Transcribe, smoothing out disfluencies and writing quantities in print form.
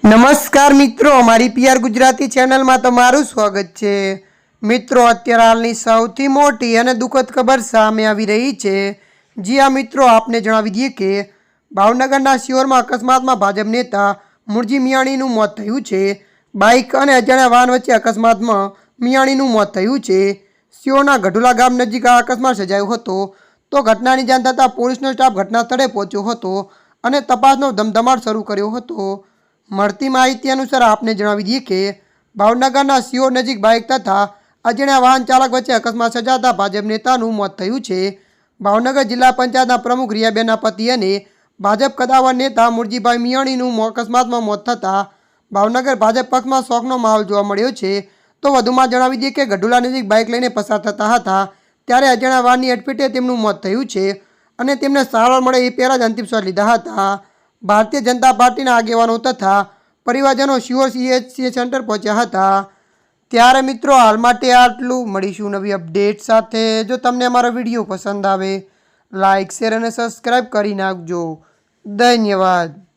નમસ્કાર મિત્રો, મારી પીઆર ગુજરાતી ચેનલમાં તમારું સ્વાગત છે। મિત્રો, અત્યારે હાલની સૌથી મોટી અને દુઃખદ ખબર સામે આવી રહી છે। જી આ મિત્રો, આપને જણાવી દઈએ કે ભાવનગરના શિહોરમાં અકસ્માતમાં ભાજપ નેતા મુળજી મિયાણીનું મોત થયું છે। બાઇક અને અજાણ્યા વાહન વચ્ચે અકસ્માતમાં મિયાણીનું મોત થયું છે। શિહોરના ગઢુલા ગામ નજીક આ અકસ્માત સર્જાયો હતો। તો ઘટનાની જાણ થતાં પોલીસનો સ્ટાફ ઘટના સ્થળે પહોંચ્યો હતો અને તપાસનો ધમધમાટ શરૂ કર્યો હતો। મળતી માહિતી અનુસાર આપને જણાવી દઈએ કે ભાવનગરના શિહોર નજીક બાઇક તથા અજાણ્યા વાહન ચાલક વચ્ચે અકસ્માત સર્જાતા ભાજપ નેતાનું મોત થયું છે। ભાવનગર જિલ્લા પંચાયતના પ્રમુખ રિયાબેનના પતિ અને ભાજપ કદાવર નેતા મુળજીભાઈ મિયાણીનું અકસ્માતમાં મોત થતાં ભાવનગર ભાજપ પક્ષમાં શોકનો માહોલ જોવા મળ્યો છે। તો વધુમાં જણાવી દઈએ કે ગઢુલા નજીક બાઇક લઈને પસાર થતા હતા ત્યારે અજાણ્યા વાહનની અડફેટે તેમનું મોત થયું છે અને તેમને સારવાર મળે એ પહેલાં જ અંતિમ શ્વાસ લીધા હતા। ભારતીય જનતા પાર્ટીના આગેવાનો તથા પરિવારજનો શિહોર CHC સેન્ટર પહોંચ્યા હતા। ત્યારે મિત્રો, હાલ માટે આટલું। મળીશું નવી અપડેટ સાથે। જો તમને અમારો વિડીયો પસંદ આવે, લાઇક, શેર અને સબસ્ક્રાઈબ કરી નાખજો। ધન્યવાદ।